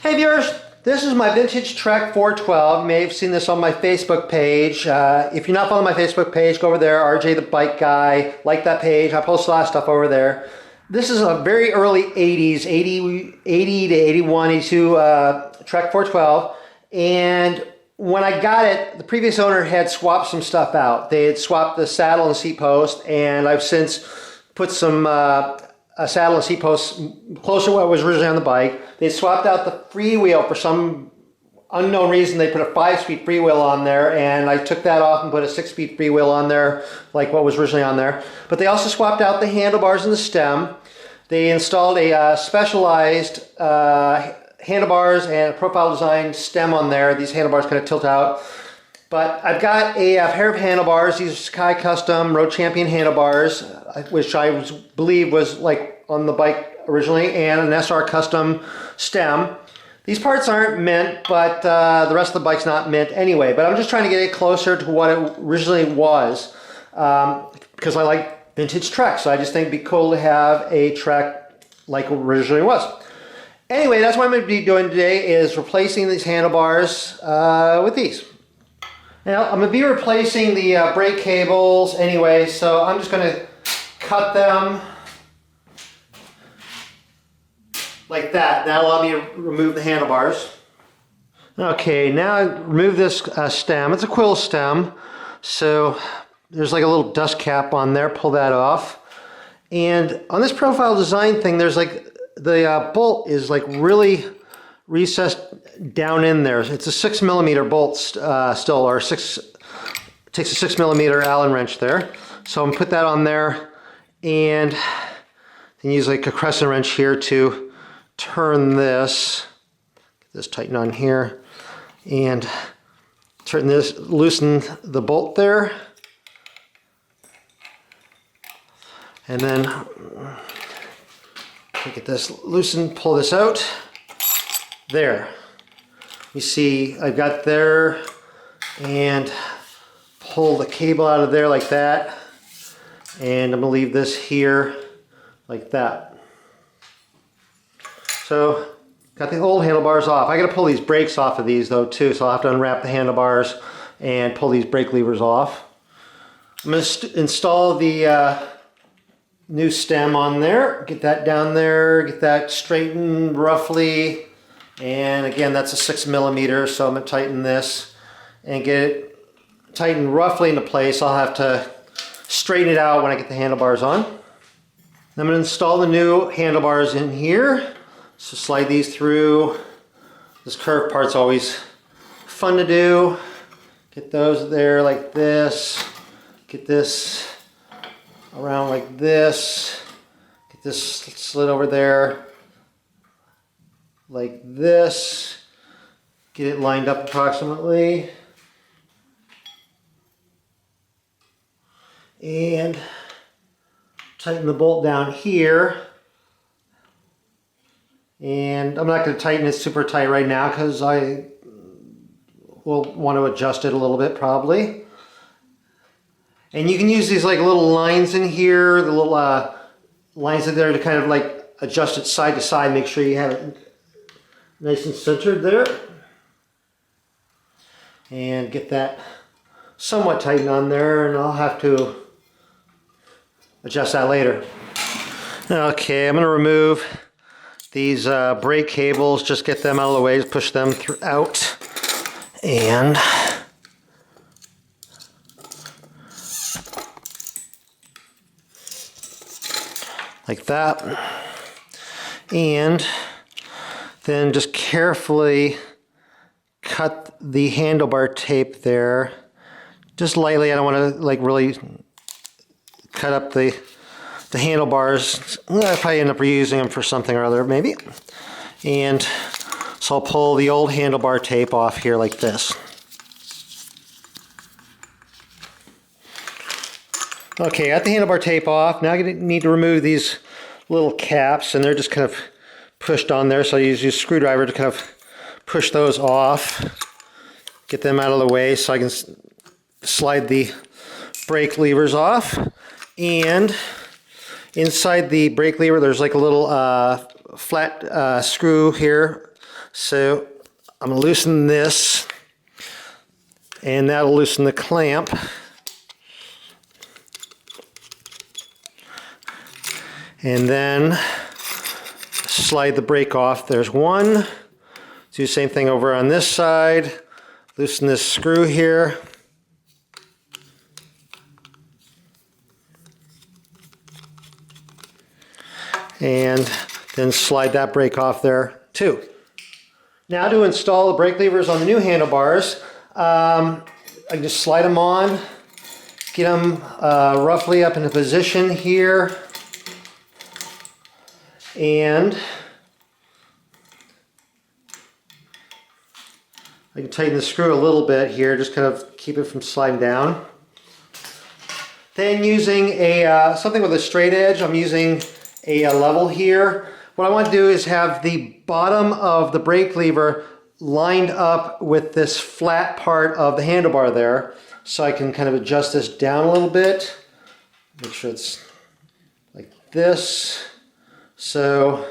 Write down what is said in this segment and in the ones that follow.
Hey viewers, this is my vintage Trek 412. You may have seen this on my Facebook page. If you're not following my Facebook page, go over there, RJ the Bike Guy. Like that page. I post a lot of stuff over there. This is a very early 80s, 80 to 81, 82 Trek 412. And when I got it, the previous owner had swapped some stuff out. They had swapped the saddle and seat post, and I've since put some a saddle and seat post closer to what was originally on the bike. They swapped out the freewheel for some unknown reason. They put a 5-speed freewheel on there, and I took that off and put a 6-speed freewheel on there, like what was originally on there. But they also swapped out the handlebars and the stem. They installed a specialized handlebars and a profile design stem on there. These handlebars kind of tilt out. But I've got a pair of handlebars. These are Sky Custom Road Champion handlebars, which I believe was like on the bike originally, and an SR Custom stem. These parts aren't mint, but the rest of the bike's not mint anyway. But I'm just trying to get it closer to what it originally was, because I like vintage Trek. So I just think it'd be cool to have a Trek like it originally was. Anyway, that's what I'm going to be doing today, is replacing these handlebars with these. Now, I'm going to be replacing the brake cables anyway, so I'm just going to cut them like that. That'll allow me to remove the handlebars. Okay, now I remove this stem. It's a quill stem, so there's like a little dust cap on there. Pull that off. And on this profile design thing, there's like the bolt is like really recessed down in there. It's a 6mm bolt still, or takes a 6mm Allen wrench there. So I'm gonna put that on there, and then use like a crescent wrench here to turn this. Get this tightened on here, and turn this, loosen the bolt there, and then get this loosened, pull this out. There. You see I've got there, and pull the cable out of there like that, and I'm going to leave this here like that. So got the old handlebars off. I got to pull these brakes off of these though too, so I'll have to unwrap the handlebars and pull these brake levers off. I'm going to install the new stem on there, get that down there, get that straightened roughly. And again, that's a 6mm, so I'm going to tighten this and get it tightened roughly into place. I'll have to straighten it out when I get the handlebars on. I'm going to install the new handlebars in here. So slide these through. This curved part's always fun to do. Get those there like this. Get this around like this. Get this slid over there like this. Get it lined up approximately. And tighten the bolt down here. And I'm not going to tighten it super tight right now because I will want to adjust it a little bit probably. And you can use these like little lines in here, the little lines in there to kind of like adjust it side to side, make sure you have it nice and centered there. And get that somewhat tightened on there, and I'll have to adjust that later. Okay, I'm going to remove these brake cables, just get them out of the way, just push them out. And like that. And then just carefully cut the handlebar tape there, just lightly. I don't want to like really cut up the handlebars. I'll probably end up reusing them for something or other maybe. And so I'll pull the old handlebar tape off here like this. Okay, got the handlebar tape off. Now I need to remove these little caps, and they're just kind of pushed on there, so I use a screwdriver to kind of push those off, get them out of the way so I can slide the brake levers off. And inside the brake lever there's like a little flat screw here So I'm going to loosen this, and that'll loosen the clamp. And then slide the brake off. There's one. Do the same thing over on this side. Loosen this screw here. And then slide that brake off there too. Now to install the brake levers on the new handlebars, I can just slide them on, get them roughly up into position here, and I can tighten the screw a little bit here, just kind of keep it from sliding down. Then using a something with a straight edge, I'm using a level here. What I want to do is have the bottom of the brake lever lined up with this flat part of the handlebar there, so I can kind of adjust this down a little bit. Make sure it's like this. So,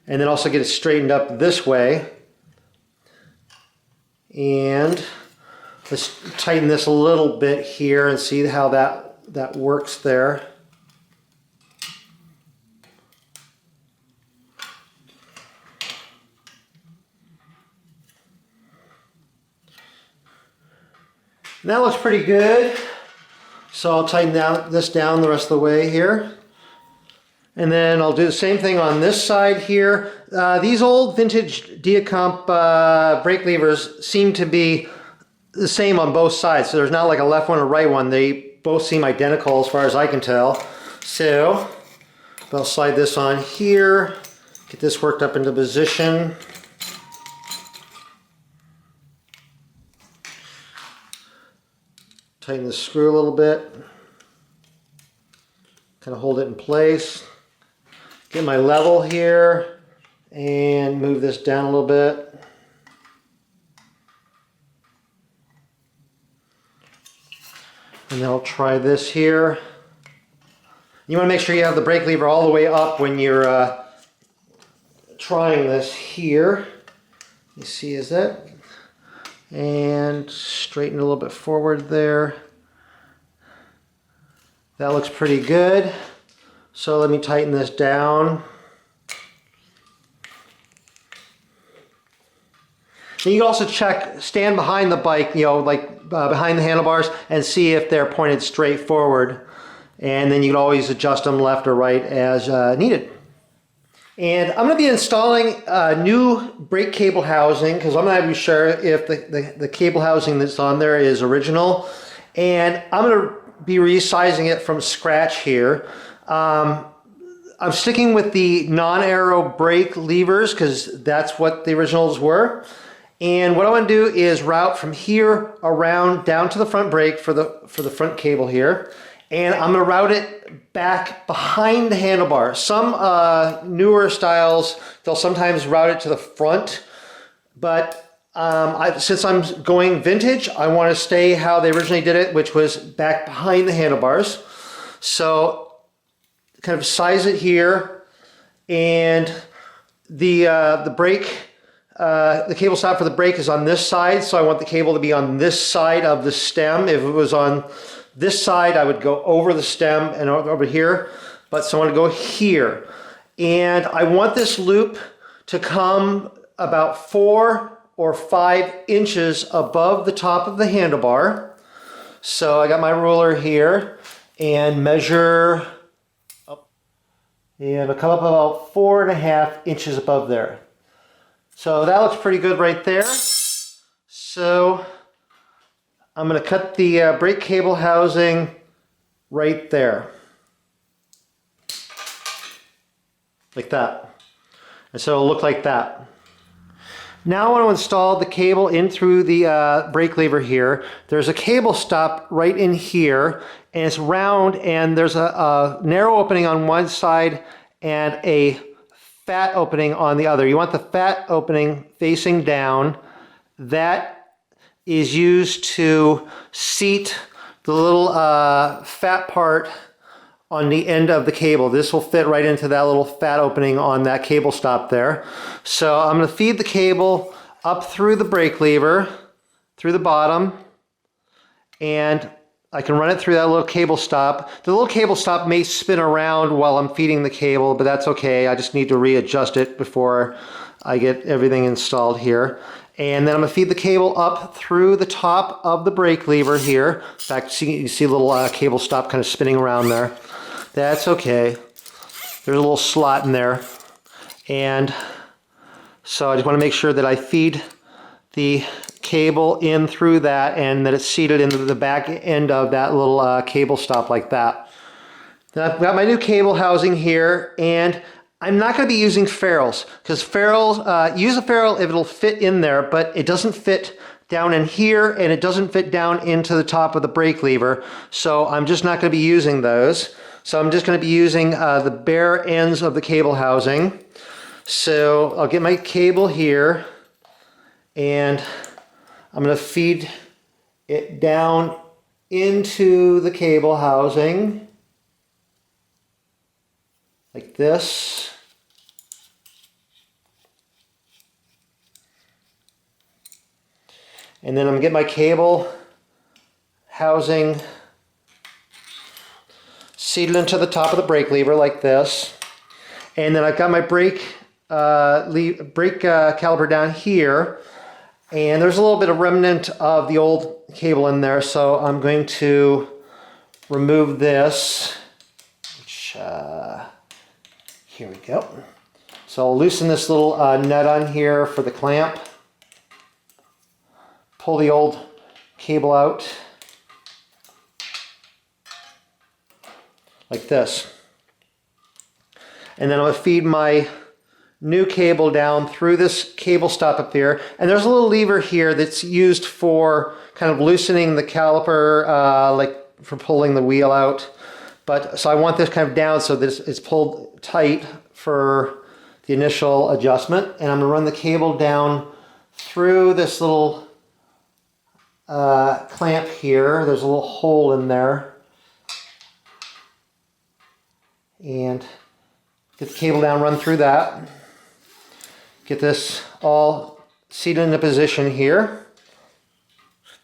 and then also get it straightened up this way. And let's tighten this a little bit here and see how that works there. And that looks pretty good. So I'll tighten this down the rest of the way here. And then I'll do the same thing on this side here. These old vintage Diacomp brake levers seem to be the same on both sides. So there's not like a left one or right one. They both seem identical as far as I can tell. So I'll slide this on here, get this worked up into position. Tighten the screw a little bit. Kind of hold it in place. Get my level here and move this down a little bit. And then I'll try this here. You want to make sure you have the brake lever all the way up when you're trying this here. You see, is that? And straighten a little bit forward there. That looks pretty good. So let me tighten this down. And you can also stand behind the bike, like behind the handlebars, and see if they're pointed straight forward. And then you can always adjust them left or right as needed. And I'm going to be installing a new brake cable housing because I'm not even sure if the cable housing that's on there is original. And I'm going to be resizing it from scratch here. I'm sticking with the non-aero brake levers because that's what the originals were. And what I want to do is route from here around down to the front brake for the front cable here. And I'm going to route it back behind the handlebar. Some newer styles, they'll sometimes route it to the front. But since I'm going vintage, I want to stay how they originally did it, which was back behind the handlebars. So kind of size it here. And the brake, the cable stop for the brake is on this side. So I want the cable to be on this side of the stem. If it was on this side, I would go over the stem and over here, but so I want to go here. And I want this loop to come about 4 or 5 inches above the top of the handlebar. So I got my ruler here and measure up, and I'll come up about 4.5 inches above there. So that looks pretty good right there. So I'm going to cut the brake cable housing right there, like that. And so it'll look like that. Now I want to install the cable in through the brake lever here. There's a cable stop right in here, and it's round, and there's a narrow opening on one side and a fat opening on the other. You want the fat opening facing down. That is used to seat the little fat part on the end of the cable. This will fit right into that little fat opening on that cable stop there. So I'm going to feed the cable up through the brake lever, through the bottom, and I can run it through that little cable stop. The little cable stop may spin around while I'm feeding the cable, but that's okay. I just need to readjust it before I get everything installed here. And then I'm going to feed the cable up through the top of the brake lever here. In fact, you see a little cable stop kind of spinning around there. That's okay. There's a little slot in there. And so I just want to make sure that I feed the cable in through that and that it's seated into the back end of that little cable stop like that. Then I've got my new cable housing here, and I'm not going to be using ferrules because ferrules, use a ferrule if it'll fit in there, but it doesn't fit down in here and it doesn't fit down into the top of the brake lever. So I'm just not going to be using those. So I'm just going to be using the bare ends of the cable housing. So I'll get my cable here and I'm going to feed it down into the cable housing like this. And then I'm going to get my cable housing seated into the top of the brake lever like this. And then I've got my brake caliper down here. And there's a little bit of remnant of the old cable in there, so I'm going to remove this. Which, here we go. So I'll loosen this little nut on here for the clamp. Pull the old cable out like this. And then I'm going to feed my new cable down through this cable stop up here. And there's a little lever here that's used for kind of loosening the caliper, like for pulling the wheel out. But so I want this kind of down so that it's pulled tight for the initial adjustment. And I'm going to run the cable down through this little clamp here. There's a little hole in there. And get the cable down, run through that. Get this all seated into position here.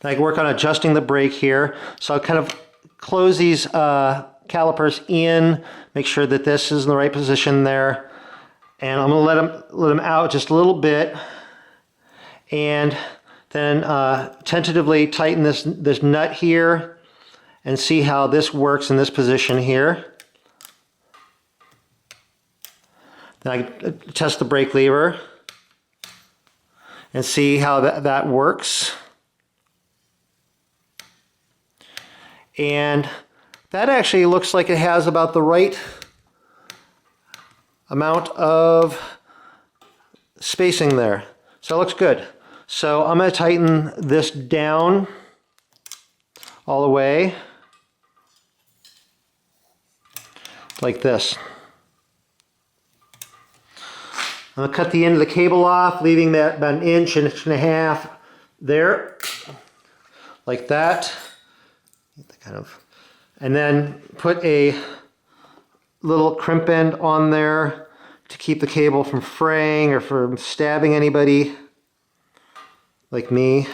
Then I can work on adjusting the brake here. So I'll kind of close these calipers in, make sure that this is in the right position there. And I'm going to let them out just a little bit. And then tentatively tighten this nut here and see how this works in this position here. Then I can test the brake lever and see how that works. And that actually looks like it has about the right amount of spacing there. So it looks good. So I'm going to tighten this down all the way like this. I'm going to cut the end of the cable off, leaving that about an inch and a half there, like that. And then put a little crimp end on there to keep the cable from fraying or from stabbing anybody like me.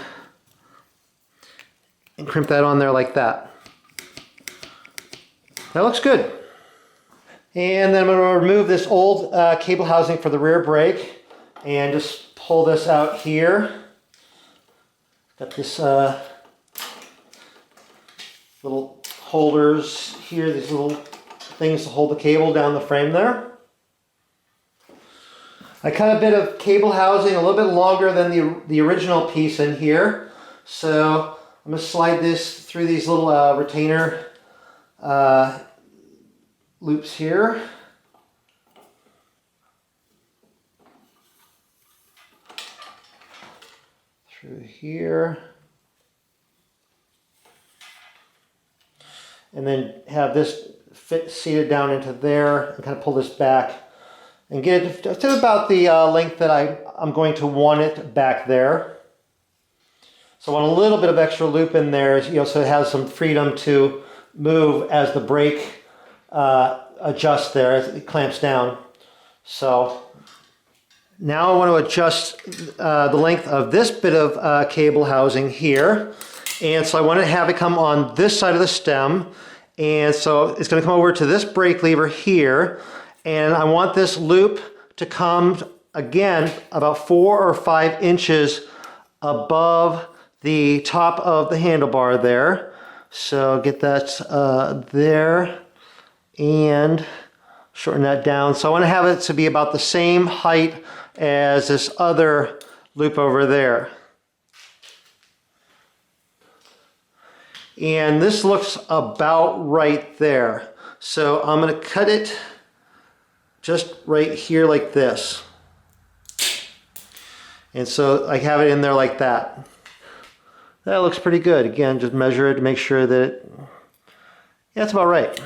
And crimp that on there like that. That looks good. And then I'm going to remove this old cable housing for the rear brake and just pull this out here. Got this little holders here, these little things to hold the cable down the frame there. I cut a bit of cable housing a little bit longer than the original piece in here. So I'm going to slide this through these little retainer loops here. Through here. And then have this fit seated down into there and kind of pull this back and get it to about the length that I'm going to want it back there. So I want a little bit of extra loop in there, so it has some freedom to move as the brake adjust there as it clamps down. So now I want to adjust the length of this bit of cable housing here. And so I want to have it come on this side of the stem. And so it's going to come over to this brake lever here. And I want this loop to come, again, about 4 or 5 inches above the top of the handlebar there. So get that there and shorten that down. So I want to have it to be about the same height as this other loop over there. And this looks about right there. So I'm going to cut it just right here like this. And so I have it in there like that. That looks pretty good. Again, just measure it to make sure that yeah, that's about right.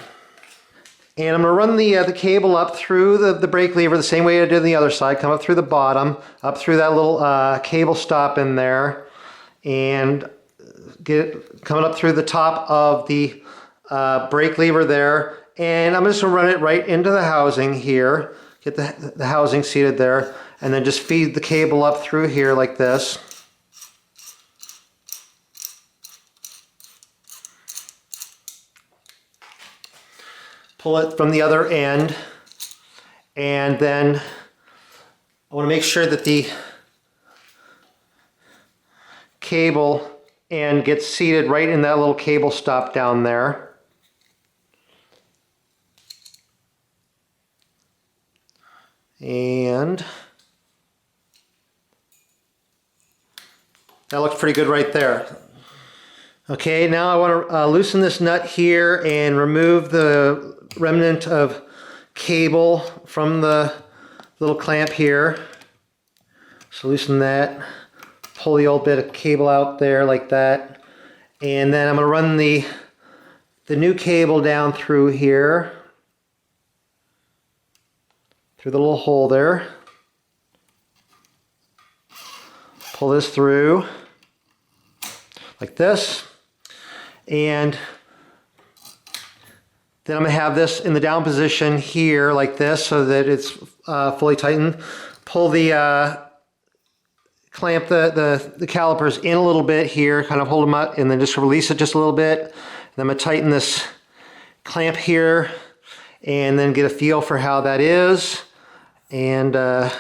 And I'm going to run the cable up through the brake lever the same way I did on the other side. Come up through the bottom, up through that little cable stop in there, and get it coming up through the top of the brake lever there. And I'm just going to run it right into the housing here. Get the housing seated there, and then just feed the cable up through here like this. Pull it from the other end, and then I want to make sure that the cable end gets seated right in that little cable stop down there. And that looks pretty good right there. Okay, now I want to loosen this nut here and remove the remnant of cable from the little clamp here. So loosen that, pull the old bit of cable out there like that, and then I'm going to run the new cable down through here, through the little hole there. Pull this through like this, and then I'm going to have this in the down position here like this so that it's fully tightened. Pull the clamp the calipers in a little bit here, kind of hold them up, and then just release it just a little bit. And I'm going to tighten this clamp here and then get a feel for how that is. And so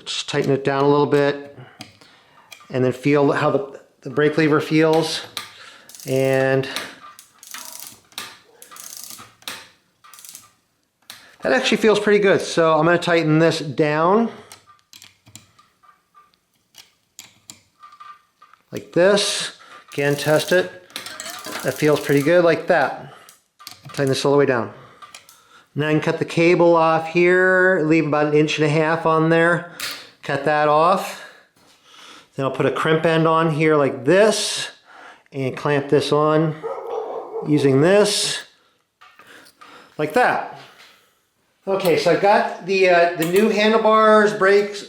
just tighten it down a little bit and then feel how the brake lever feels. And that actually feels pretty good. So I'm going to tighten this down like this. Again, test it. That feels pretty good like that. Tighten this all the way down. Now I can cut the cable off here, leave about 1.5 inches on there. Cut that off. Then I'll put a crimp end on here like this and clamp this on using this like that. Okay, so I've got the new handlebars, brakes,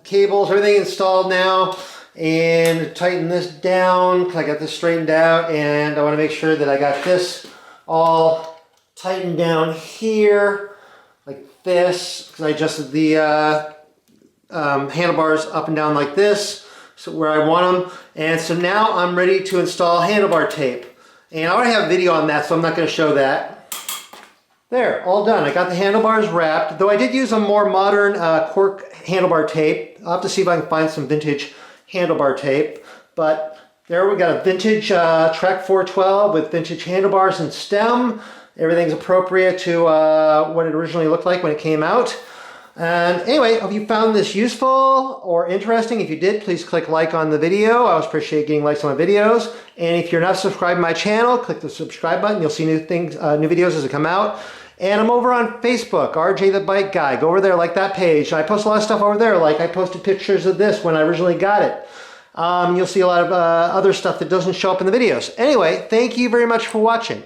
cables, everything installed now, and tighten this down because I got this straightened out, and I want to make sure that I got this all tightened down here like this because I adjusted the handlebars up and down like this, so where I want them. And so now I'm ready to install handlebar tape. And I already have a video on that, so I'm not going to show that. There, all done. I got the handlebars wrapped, though I did use a more modern cork handlebar tape. I'll have to see if I can find some vintage handlebar tape. But there we got a vintage Trek 412 with vintage handlebars and stem. Everything's appropriate to what it originally looked like when it came out. And anyway, I hope you found this useful or interesting. If you did, please click like on the video. I always appreciate getting likes on my videos. And if you're not subscribed to my channel, click the subscribe button. You'll see new videos as they come out. And I'm over on Facebook, RJ the Bike Guy. Go over there, like that page. I post a lot of stuff over there. Like I posted pictures of this when I originally got it. You'll see a lot of other stuff that doesn't show up in the videos. Anyway, thank you very much for watching.